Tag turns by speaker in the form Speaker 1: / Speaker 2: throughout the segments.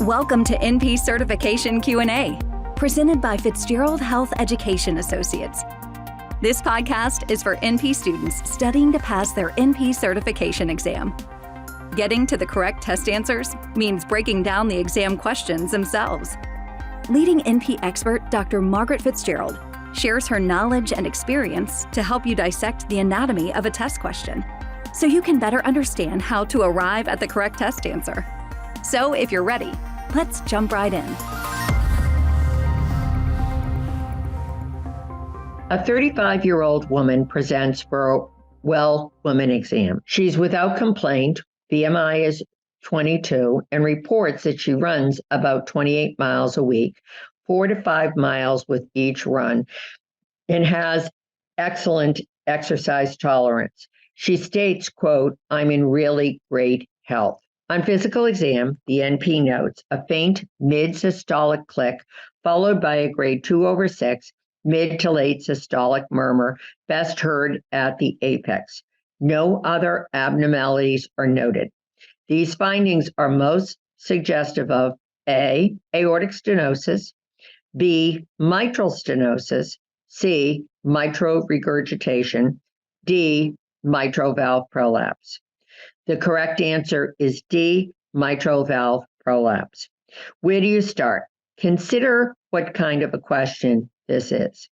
Speaker 1: Welcome to NP Certification Q&A, presented by Fitzgerald Health Education Associates. This podcast is for NP students studying to pass their NP certification exam. Getting to the correct test answers means breaking down the exam questions themselves. Leading NP expert Dr. Margaret Fitzgerald shares her knowledge and experience to help you dissect the anatomy of a test question, so you can better understand how to arrive at the correct test answer. So if you're ready, let's jump right in.
Speaker 2: A 35-year-old woman presents for a well woman exam. She's without complaint, BMI is 22, and reports that she runs about 28 miles a week, 4 to 5 miles with each run, and has excellent exercise tolerance. She states, quote, "I'm in really great health." On physical exam, the NP notes a faint mid-systolic click followed by a grade 2/6 mid to late systolic murmur, best heard at the apex. No other abnormalities are noted. These findings are most suggestive of A, aortic stenosis, B, mitral stenosis, C, mitral regurgitation, D, mitral valve prolapse. The correct answer is D, mitral valve prolapse. Where do you start? Consider what kind of a question this is.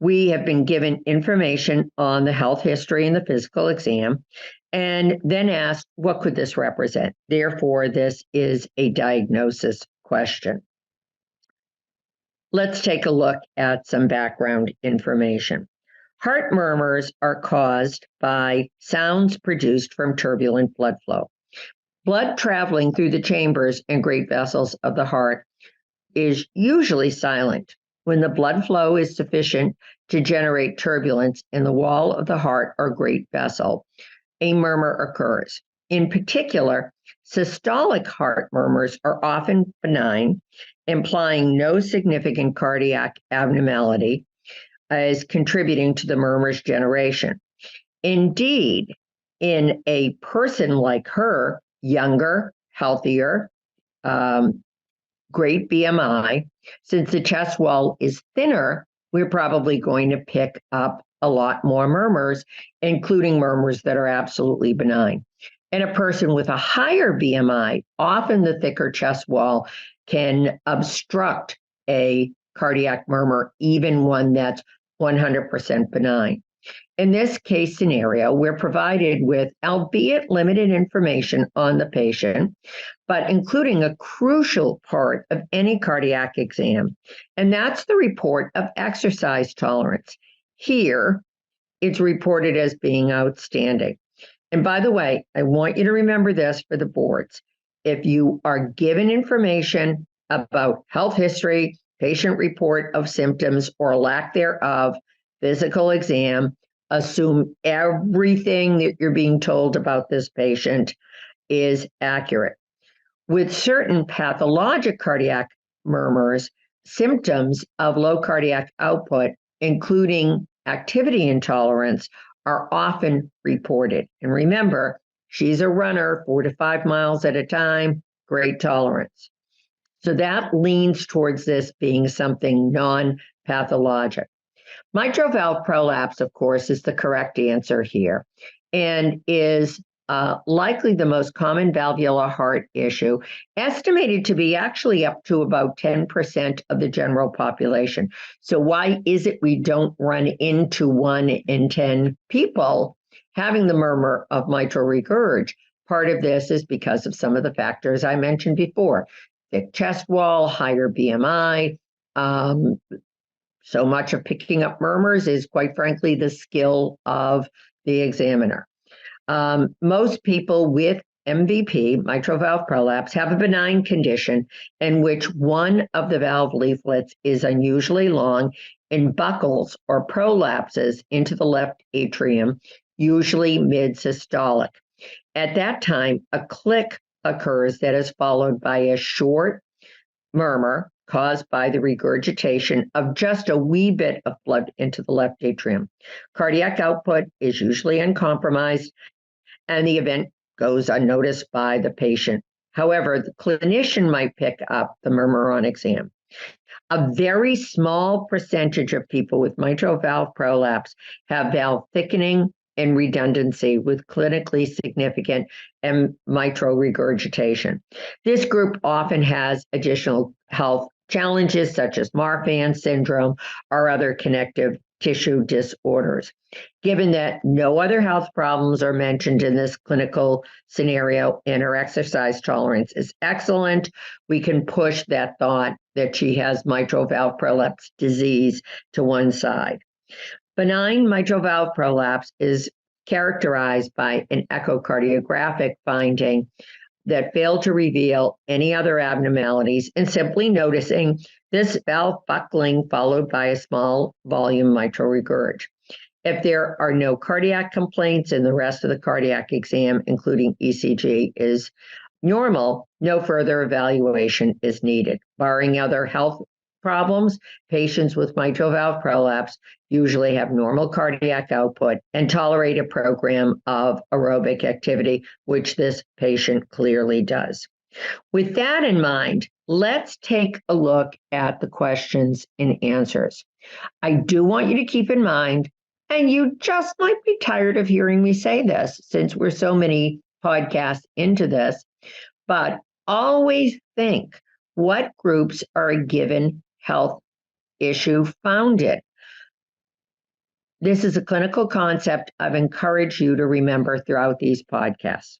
Speaker 2: We have been given information on the health history in the physical exam and then asked, what could this represent? Therefore, this is a diagnosis question. Let's take a look at some background information. Heart murmurs are caused by sounds produced from turbulent blood flow. Blood traveling through the chambers and great vessels of the heart is usually silent. When the blood flow is sufficient to generate turbulence in the wall of the heart or great vessel, a murmur occurs. In particular, systolic heart murmurs are often benign, implying no significant cardiac abnormality is contributing to the murmurs generation. Indeed, in a person like her, younger, healthier, great BMI, since the chest wall is thinner, we're probably going to pick up a lot more murmurs, including murmurs that are absolutely benign. In a person with a higher BMI, often the thicker chest wall can obstruct a cardiac murmur, even one that's 100% benign. In this case scenario, we're provided with, albeit limited information on the patient, but including a crucial part of any cardiac exam, and that's the report of exercise tolerance. Here, it's reported as being outstanding. And by the way, I want you to remember this for the boards. If you are given information about health history, patient report of symptoms or lack thereof, physical exam, assume everything that you're being told about this patient is accurate. With certain pathologic cardiac murmurs, symptoms of low cardiac output, including activity intolerance, are often reported. And remember, she's a runner, 4 to 5 miles at a time, great tolerance. So that leans towards this being something non-pathologic. Mitral valve prolapse, of course, is the correct answer here and is likely the most common valvular heart issue, estimated to be actually up to about 10% of the general population. So why is it we don't run into 1 in 10 people having the murmur of mitral regurg? Part of this is because of some of the factors I mentioned before. Thick chest wall, higher BMI. So much of picking up murmurs is, quite frankly, the skill of the examiner. Most people with MVP, mitral valve prolapse, have a benign condition in which one of the valve leaflets is unusually long and buckles or prolapses into the left atrium, usually mid-systolic. At that time, a click occurs that is followed by a short murmur caused by the regurgitation of just a wee bit of blood into the left atrium. Cardiac output is usually uncompromised, and the event goes unnoticed by the patient. However, the clinician might pick up the murmur on exam. A very small percentage of people with mitral valve prolapse have valve thickening and redundancy with clinically significant mitral regurgitation. This group often has additional health challenges such as Marfan syndrome or other connective tissue disorders. Given that no other health problems are mentioned in this clinical scenario and her exercise tolerance is excellent, we can push that thought that she has mitral valve prolapse disease to one side. Benign mitral valve prolapse is characterized by an echocardiographic finding that failed to reveal any other abnormalities and simply noticing this valve buckling followed by a small volume mitral regurg. If there are no cardiac complaints and the rest of the cardiac exam, including ECG, is normal, no further evaluation is needed. Barring other health problems, patients with mitral valve prolapse usually have normal cardiac output and tolerate a program of aerobic activity, which this patient clearly does. With that in mind, let's take a look at the questions and answers. I do want you to keep in mind, and you just might be tired of hearing me say this since we're so many podcasts into this, but always think what groups are a given health issue founded. This is a clinical concept I've encouraged you to remember throughout these podcasts.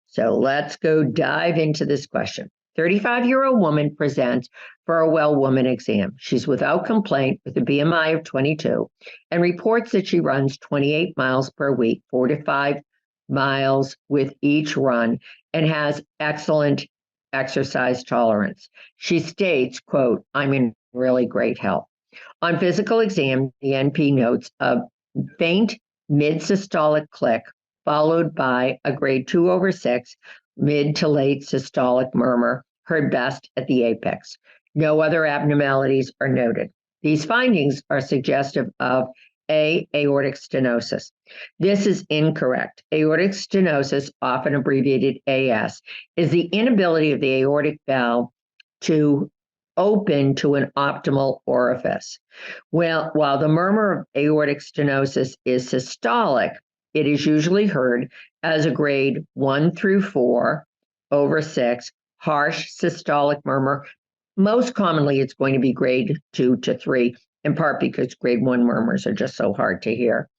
Speaker 2: So let's go dive into this question. 35-year-old woman presents for a well woman exam. She's without complaint with a BMI of 22 and reports that she runs 28 miles per week, 4 to 5 miles with each run, and has excellent exercise tolerance. She states, quote, "I'm in really great health." On physical exam, the NP notes a faint mid-systolic click followed by a grade 2/6 mid to late systolic murmur, heard best at the apex. No other abnormalities are noted. These findings are suggestive of aortic stenosis. This is incorrect. Aortic stenosis, often abbreviated AS, is the inability of the aortic valve to open to an optimal orifice. Well, while the murmur of aortic stenosis is systolic, it is usually heard as a grade 1/4/6 harsh systolic murmur. Most commonly, it's going to be grade 2 to 3, in part because grade 1 murmurs are just so hard to hear.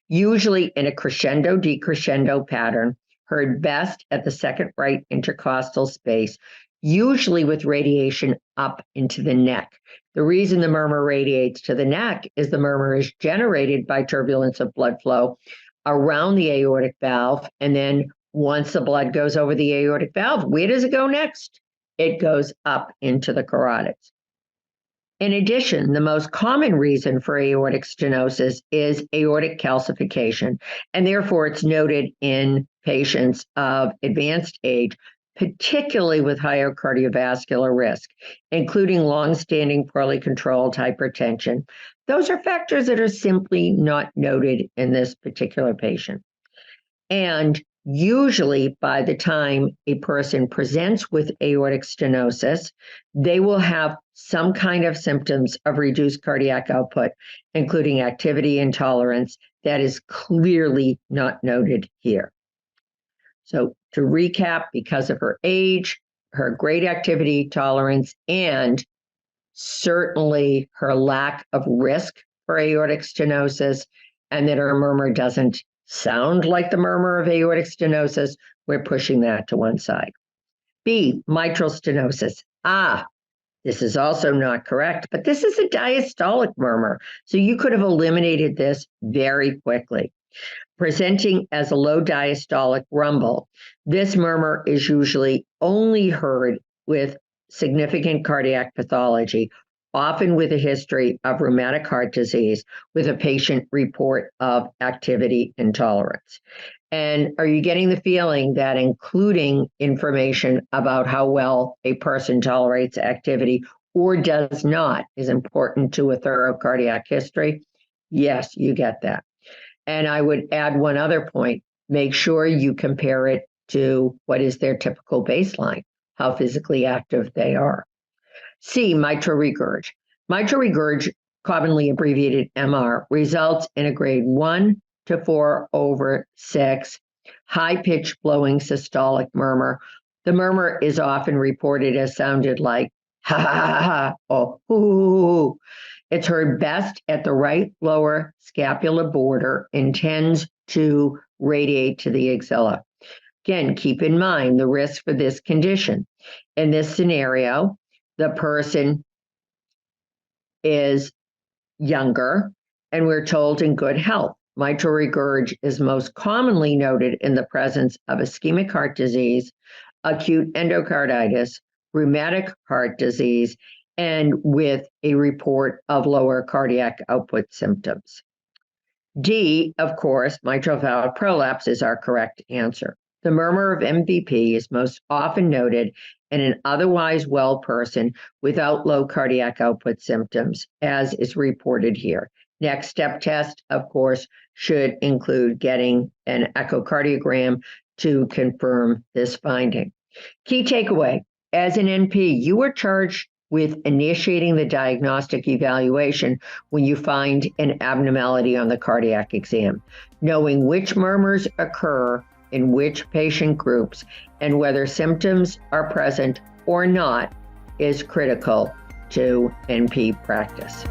Speaker 2: Usually in a crescendo-decrescendo pattern, heard best at the second right intercostal space, usually with radiation up into the neck. The reason the murmur radiates to the neck is the murmur is generated by turbulence of blood flow around the aortic valve, and then once the blood goes over the aortic valve, where does it go next? It goes up into the carotids. In addition, the most common reason for aortic stenosis is aortic calcification, and therefore it's noted in patients of advanced age, particularly with higher cardiovascular risk, including long-standing poorly controlled hypertension. Those are factors that are simply not noted in this particular patient. And usually by the time a person presents with aortic stenosis, they will have some kind of symptoms of reduced cardiac output, including activity intolerance, that is clearly not noted here. So to recap, because of her age, her great activity tolerance, and certainly her lack of risk for aortic stenosis, and that her murmur doesn't sound like the murmur of aortic stenosis, we're pushing that to one side. B, mitral stenosis. This is also not correct, but this is a diastolic murmur, so you could have eliminated this very quickly. Presenting as a low diastolic rumble, this murmur is usually only heard with significant cardiac pathology, often with a history of rheumatic heart disease, with a patient report of activity intolerance. And are you getting the feeling that including information about how well a person tolerates activity or does not is important to a thorough cardiac history? Yes, you get that. And I would add one other point. Make sure you compare it to what is their typical baseline. how physically active they are. C, mitral regurg. Mitral regurg, commonly abbreviated MR, results in a grade 1 to 4/6 high-pitched blowing systolic murmur. The murmur is often reported as sounded like ha ha ha ha or hoo. It's heard best at the right lower scapular border and tends to radiate to the axilla. Again, keep in mind the risk for this condition. In this scenario, the person is younger, and we're told in good health. Mitral regurg is most commonly noted in the presence of ischemic heart disease, acute endocarditis, rheumatic heart disease, and with a report of lower cardiac output symptoms. D, of course, mitral valve prolapse is our correct answer. The murmur of MVP is most often noted in an otherwise well person without low cardiac output symptoms, as is reported here. Next step test, of course, should include getting an echocardiogram to confirm this finding. Key takeaway, as an NP, you are charged with initiating the diagnostic evaluation when you find an abnormality on the cardiac exam. Knowing which murmurs occur in which patient groups and whether symptoms are present or not is critical to NP practice.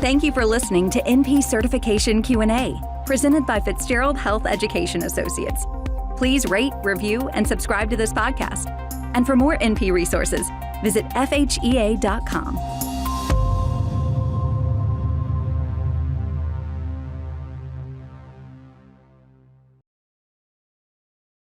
Speaker 1: Thank you for listening to NP Certification Q&A, presented by Fitzgerald Health Education Associates. Please rate, review, and subscribe to this podcast. And for more NP resources, visit FHEA.com.